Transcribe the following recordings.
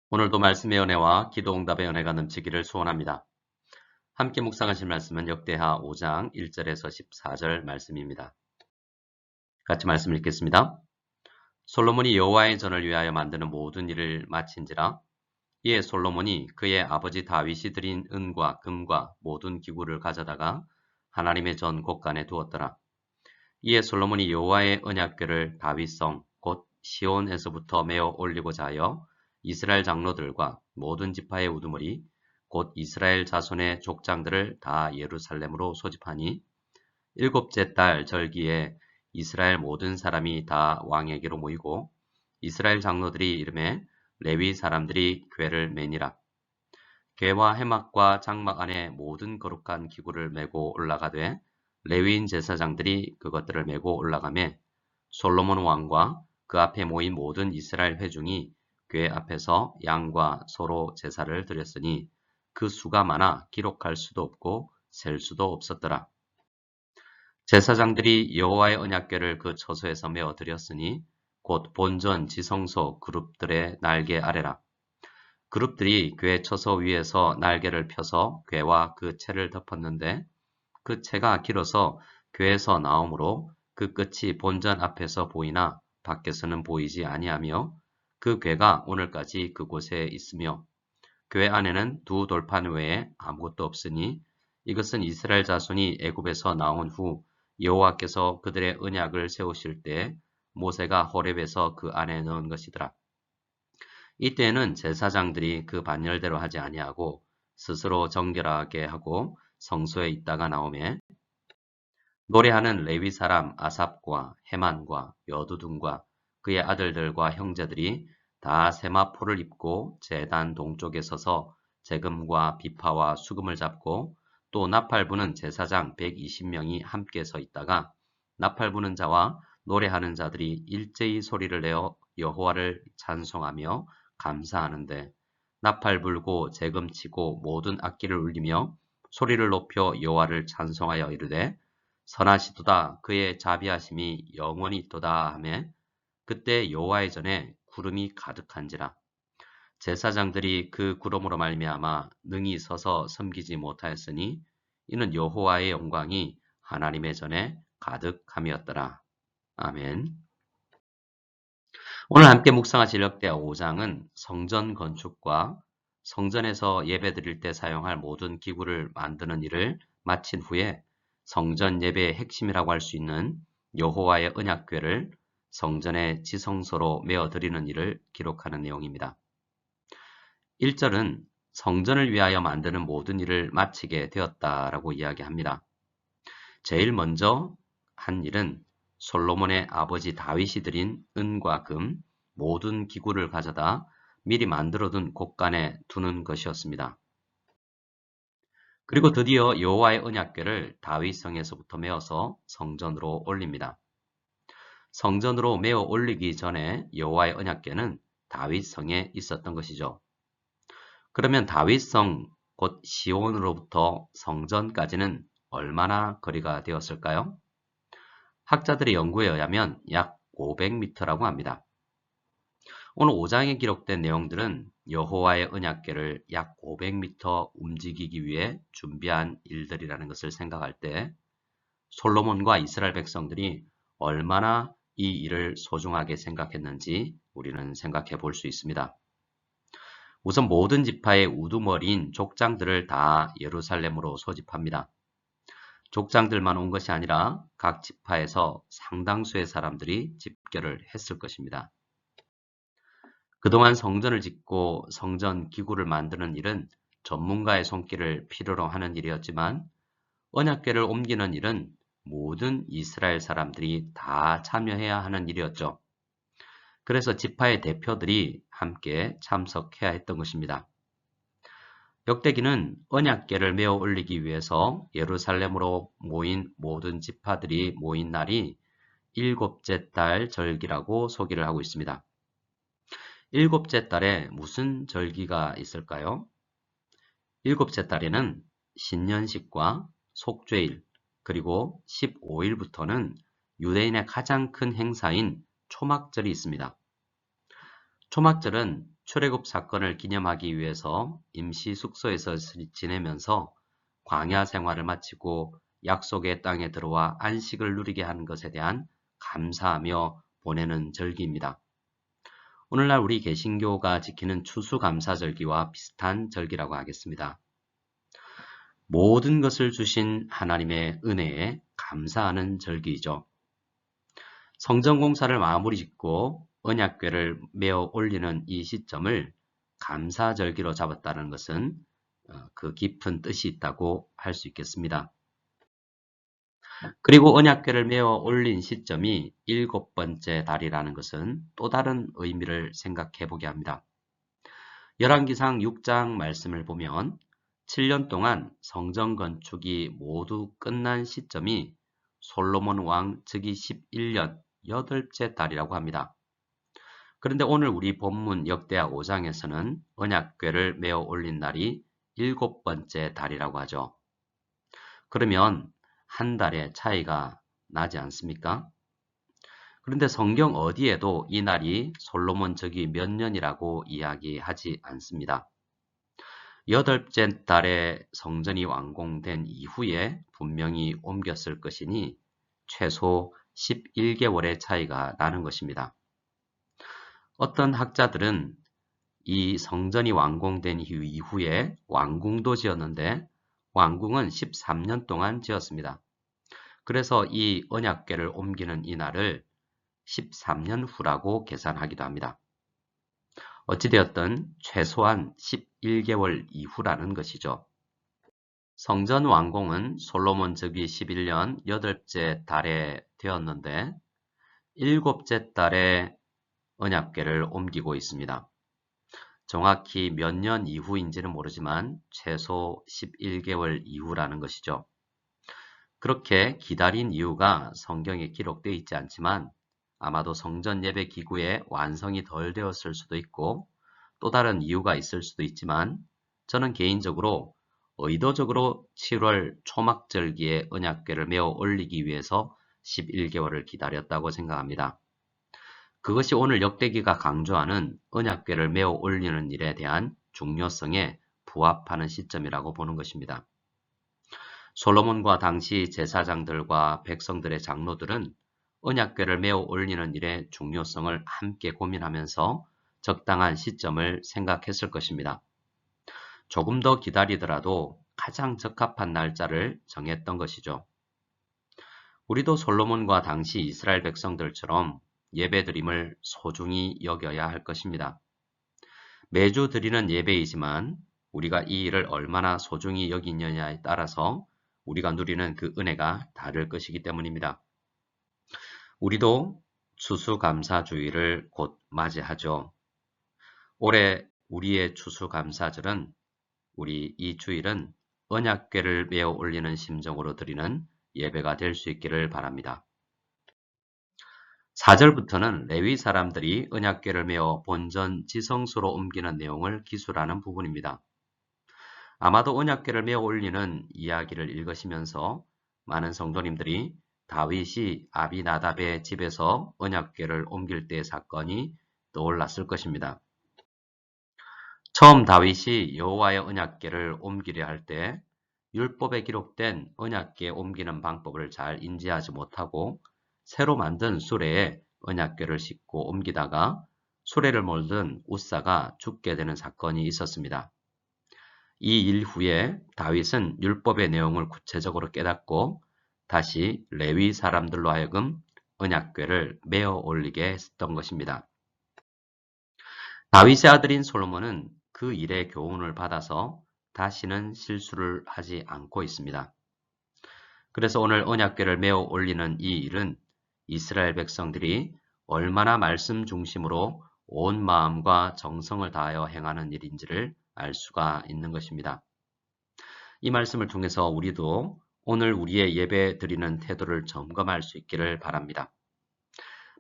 오늘도 말씀의 은혜와 기도응답의 은혜가 넘치기를 소원합니다. 함께 묵상하실 말씀은 역대하 5장 1절에서 14절 말씀입니다. 같이 말씀 읽겠습니다. 솔로몬이 여호와의 전을 위하여 만드는 모든 일을 마친지라. 이에 솔로몬이 그의 아버지 다윗이 드린 은과 금과 모든 기구를 가져다가 하나님의 전 곳간에 두었더라. 이에 솔로몬이 여호와의 언약궤를 다윗성 곧 시온에서부터 메어 올리고자 하여 이스라엘 장로들과 모든 지파의 우두머리 곧 이스라엘 자손의 족장들을 다 예루살렘으로 소집하니 일곱째 달 절기에 이스라엘 모든 사람이 다 왕에게로 모이고 이스라엘 장로들이 이름에 레위 사람들이 궤를 매니라. 궤와 해막과 장막 안에 모든 거룩한 기구를 메고 올라가되 레위인 제사장들이 그것들을 메고 올라가매 솔로몬 왕과 그 앞에 모인 모든 이스라엘 회중이 궤 앞에서 양과 소로 제사를 드렸으니 그 수가 많아 기록할 수도 없고 셀 수도 없었더라. 제사장들이 여호와의 언약궤를 그 처소에서 메어 드렸으니 곧 본전 지성소 그룹들의 날개 아래라. 그룹들이 궤 처소 위에서 날개를 펴서 궤와 그 채를 덮었는데 그 채가 길어서 궤에서 나오므로 그 끝이 본전 앞에서 보이나 밖에서는 보이지 아니하며 그 궤가 오늘까지 그곳에 있으며 궤 안에는 두 돌판 외에 아무것도 없으니 이것은 이스라엘 자손이 애굽에서 나온 후 여호와께서 그들의 언약을 세우실 때 모세가 호렙에서 그 안에 넣은 것이더라. 이때에는 제사장들이 그 반열대로 하지 아니하고 스스로 정결하게 하고 성소에 있다가 나오매 노래하는 레위 사람 아삽과 헤만과 여두둔과 그의 아들들과 형제들이 다 세마포를 입고 제단 동쪽에 서서 재금과 비파와 수금을 잡고 또 나팔 부는 제사장 120명이 함께 서 있다가 나팔 부는 자와 노래하는 자들이 일제히 소리를 내어 여호와를 찬송하며 감사하는데 나팔 불고 재금 치고 모든 악기를 울리며 소리를 높여 여호와를 찬송하여 이르되 선하시도다 그의 자비하심이 영원히 있도다 하며 그때 여호와의 전에 구름이 가득한지라. 제사장들이 그 구름으로 말미암아 능히 서서 섬기지 못하였으니 이는 여호와의 영광이 하나님의 전에 가득함이었더라. 아멘. 오늘 함께 묵상하실 역대하 5장은 성전 건축과 성전에서 예배드릴 때 사용할 모든 기구를 만드는 일을 마친 후에 성전 예배의 핵심이라고 할 수 있는 여호와의 언약궤를 성전의 지성소로 메어드리는 일을 기록하는 내용입니다. 1절은 성전을 위하여 만드는 모든 일을 마치게 되었다라고 이야기합니다. 제일 먼저 한 일은 솔로몬의 아버지 다윗이 드린 은과 금, 모든 기구를 가져다 미리 만들어둔 곳간에 두는 것이었습니다. 그리고 드디어 여호와의 언약궤를 다윗성에서부터 메어서 성전으로 올립니다. 성전으로 메어 올리기 전에 여호와의 언약궤는 다윗성에 있었던 것이죠. 그러면 다윗성 곧 시온으로부터 성전까지는 얼마나 거리가 되었을까요? 학자들의 연구에 의하면 약 500m라고 합니다. 오늘 5장에 기록된 내용들은 여호와의 언약궤를 약 500m 움직이기 위해 준비한 일들이라는 것을 생각할 때 솔로몬과 이스라엘 백성들이 얼마나 이 일을 소중하게 생각했는지 우리는 생각해 볼 수 있습니다. 우선 모든 지파의 우두머리인 족장들을 다 예루살렘으로 소집합니다. 족장들만 온 것이 아니라 각 지파에서 상당수의 사람들이 집결을 했을 것입니다. 그동안 성전을 짓고 성전 기구를 만드는 일은 전문가의 손길을 필요로 하는 일이었지만 언약궤를 옮기는 일은 모든 이스라엘 사람들이 다 참여해야 하는 일이었죠. 그래서 지파의 대표들이 함께 참석해야 했던 것입니다. 역대기는 언약궤를 메어 올리기 위해서 예루살렘으로 모인 모든 지파들이 모인 날이 일곱째 달 절기라고 소개를 하고 있습니다. 일곱째 달에 무슨 절기가 있을까요? 일곱째 달에는 신년식과 속죄일 그리고 15일부터는 유대인의 가장 큰 행사인 초막절이 있습니다. 초막절은 출애굽 사건을 기념하기 위해서 임시 숙소에서 지내면서 광야 생활을 마치고 약속의 땅에 들어와 안식을 누리게 한 것에 대한 감사하며 보내는 절기입니다. 오늘날 우리 개신교가 지키는 추수감사절기와 비슷한 절기라고 하겠습니다. 모든 것을 주신 하나님의 은혜에 감사하는 절기이죠. 성전공사를 마무리 짓고 언약궤를 메어 올리는 이 시점을 감사절기로 잡았다는 것은 그 깊은 뜻이 있다고 할 수 있겠습니다. 그리고 언약궤를 메어 올린 시점이 7번째 달이라는 것은 또 다른 의미를 생각해 보게 합니다. 열왕기상 6장 말씀을 보면 7년 동안 성전 건축이 모두 끝난 시점이 솔로몬 왕 즉위 11년 8째 달이라고 합니다. 그런데 오늘 우리 본문 역대하 5장에서는 언약궤를 메어 올린 날이 7번째 달이라고 하죠. 그러면 한 달의 차이가 나지 않습니까? 그런데 성경 어디에도 이 날이 솔로몬 즉위 몇 년이라고 이야기하지 않습니다. 8째 달에 성전이 완공된 이후에 분명히 옮겼을 것이니 최소 11개월의 차이가 나는 것입니다. 어떤 학자들은 이 성전이 완공된 이후에 왕궁도 지었는데 왕궁은 13년 동안 지었습니다. 그래서 이 언약궤를 옮기는 이 날을 13년 후라고 계산하기도 합니다. 어찌되었든 최소한 11개월 이후라는 것이죠. 성전 완공은 솔로몬 즉위 11년 8째 달에 되었는데 7째 달에 언약궤를 옮기고 있습니다. 정확히 몇 년 이후인지는 모르지만 최소 11개월 이후라는 것이죠. 그렇게 기다린 이유가 성경에 기록되어 있지 않지만 아마도 성전 예배 기구의 완성이 덜 되었을 수도 있고 또 다른 이유가 있을 수도 있지만 저는 개인적으로 의도적으로 7월 초막절기에 언약궤를 메어 올리기 위해서 11개월을 기다렸다고 생각합니다. 그것이 오늘 역대기가 강조하는 언약궤를 메어 올리는 일에 대한 중요성에 부합하는 시점이라고 보는 것입니다. 솔로몬과 당시 제사장들과 백성들의 장로들은 언약궤를 메어 올리는 일의 중요성을 함께 고민하면서 적당한 시점을 생각했을 것입니다. 조금 더 기다리더라도 가장 적합한 날짜를 정했던 것이죠. 우리도 솔로몬과 당시 이스라엘 백성들처럼 예배드림을 소중히 여겨야 할 것입니다. 매주 드리는 예배이지만 우리가 이 일을 얼마나 소중히 여기느냐에 따라서 우리가 누리는 그 은혜가 다를 것이기 때문입니다. 우리도 추수감사주일을 곧 맞이하죠. 올해 우리의 추수감사절은 우리 이 주일은 언약궤를 메어 올리는 심정으로 드리는 예배가 될 수 있기를 바랍니다. 4절부터는 레위 사람들이 언약궤를 메어 본전 지성소로 옮기는 내용을 기술하는 부분입니다. 아마도 언약궤를 메어 올리는 이야기를 읽으시면서 많은 성도님들이 다윗이 아비나답의 집에서 언약궤를 옮길 때의 사건이 떠올랐을 것입니다. 처음 다윗이 여호와의 언약궤를 옮기려 할 때 율법에 기록된 언약궤 옮기는 방법을 잘 인지하지 못하고 새로 만든 수레에 언약궤를 싣고 옮기다가 수레를 몰던 웃사가 죽게 되는 사건이 있었습니다. 이 일 후에 다윗은 율법의 내용을 구체적으로 깨닫고 다시 레위 사람들로 하여금 언약궤를 메어 올리게 했던 것입니다. 다윗의 아들인 솔로몬은 그 일의 교훈을 받아서 다시는 실수를 하지 않고 있습니다. 그래서 오늘 언약궤를 메어 올리는 이 일은 이스라엘 백성들이 얼마나 말씀 중심으로 온 마음과 정성을 다하여 행하는 일인지를 알 수가 있는 것입니다. 이 말씀을 통해서 우리도 오늘 우리의 예배 드리는 태도를 점검할 수 있기를 바랍니다.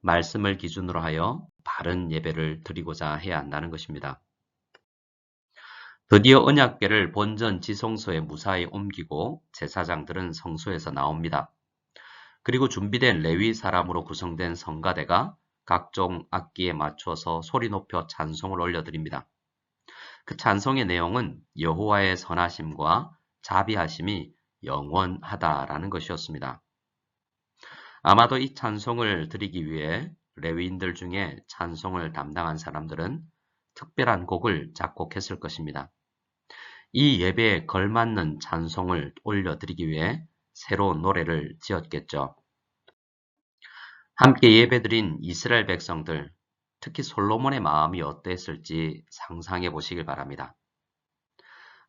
말씀을 기준으로 하여 바른 예배를 드리고자 해야 한다는 것입니다. 드디어 언약궤를 본전 지성소에 무사히 옮기고 제사장들은 성소에서 나옵니다. 그리고 준비된 레위 사람으로 구성된 성가대가 각종 악기에 맞춰서 소리 높여 찬송을 올려드립니다. 그 찬송의 내용은 여호와의 선하심과 자비하심이 영원하다라는 것이었습니다. 아마도 이 찬송을 드리기 위해 레위인들 중에 찬송을 담당한 사람들은 특별한 곡을 작곡했을 것입니다. 이 예배에 걸맞는 찬송을 올려드리기 위해 새로운 노래를 지었겠죠. 함께 예배드린 이스라엘 백성들, 특히 솔로몬의 마음이 어땠을지 상상해 보시길 바랍니다.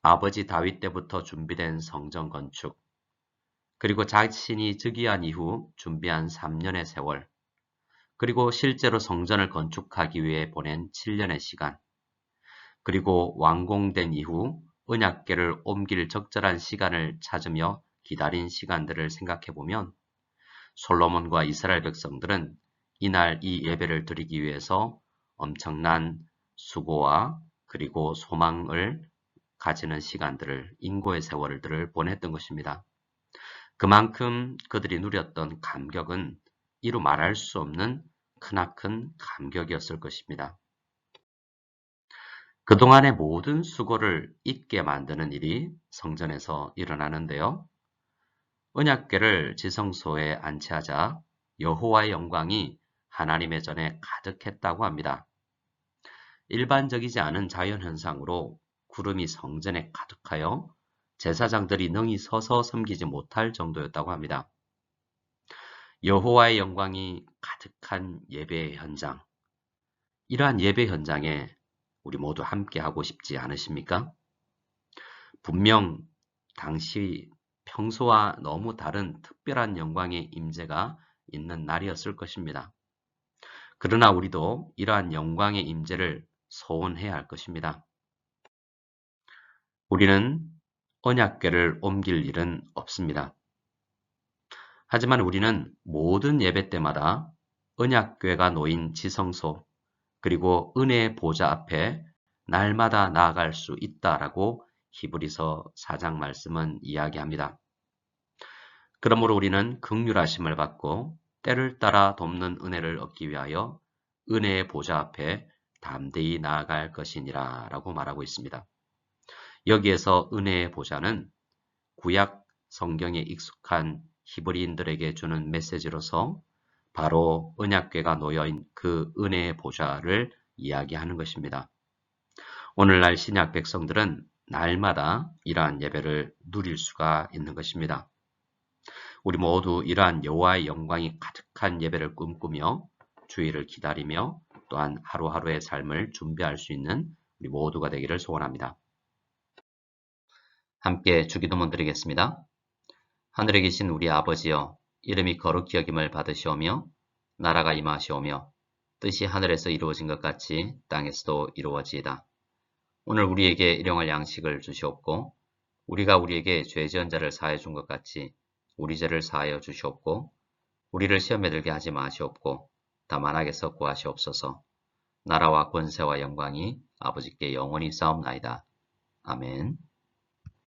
아버지 다윗 때부터 준비된 성전 건축, 그리고 자신이 즉위한 이후 준비한 3년의 세월, 그리고 실제로 성전을 건축하기 위해 보낸 7년의 시간, 그리고 완공된 이후 언약궤를 옮길 적절한 시간을 찾으며 기다린 시간들을 생각해 보면 솔로몬과 이스라엘 백성들은 이날 이 예배를 드리기 위해서 엄청난 수고와 그리고 소망을 가지는 시간들을, 인고의 세월들을 보냈던 것입니다. 그만큼 그들이 누렸던 감격은 이루 말할 수 없는 크나큰 감격이었을 것입니다. 그동안의 모든 수고를 잊게 만드는 일이 성전에서 일어나는데요. 언약궤를 지성소에 안치하자 여호와의 영광이 하나님의 전에 가득했다고 합니다. 일반적이지 않은 자연현상으로 구름이 성전에 가득하여 제사장들이 능히 서서 섬기지 못할 정도였다고 합니다. 여호와의 영광이 가득한 예배 현장. 이러한 예배 현장에 우리 모두 함께 하고 싶지 않으십니까? 분명 당시 평소와 너무 다른 특별한 영광의 임재가 있는 날이었을 것입니다. 그러나 우리도 이러한 영광의 임재를 소원해야 할 것입니다. 우리는 언약궤를 옮길 일은 없습니다. 하지만 우리는 모든 예배 때마다 언약궤가 놓인 지성소 그리고 은혜의 보좌 앞에 날마다 나아갈 수 있다라고 히브리서 4장 말씀은 이야기합니다. 그러므로 우리는 긍휼하심을 받고 때를 따라 돕는 은혜를 얻기 위하여 은혜의 보좌 앞에 담대히 나아갈 것이니라 라고 말하고 있습니다. 여기에서 은혜의 보좌는 구약 성경에 익숙한 히브리인들에게 주는 메시지로서 바로 언약궤가 놓여있는 그 은혜의 보좌를 이야기하는 것입니다. 오늘날 신약 백성들은 날마다 이러한 예배를 누릴 수가 있는 것입니다. 우리 모두 이러한 여호와의 영광이 가득한 예배를 꿈꾸며 주일을 기다리며 또한 하루하루의 삶을 준비할 수 있는 우리 모두가 되기를 소원합니다. 함께 주기도문 드리겠습니다. 하늘에 계신 우리 아버지여, 이름이 거룩히 여김을 받으시오며 나라가 임하시오며 뜻이 하늘에서 이루어진 것 같이 땅에서도 이루어지이다. 오늘 우리에게 일용할 양식을 주시옵고 우리가 우리에게 죄 지은 자를 사하여 준 것 같이 우리 죄를 사하여 주시옵고 우리를 시험에 들게 하지 마시옵고 다만 악에서 구하시옵소서. 나라와 권세와 영광이 아버지께 영원히 싸움나이다. 아멘.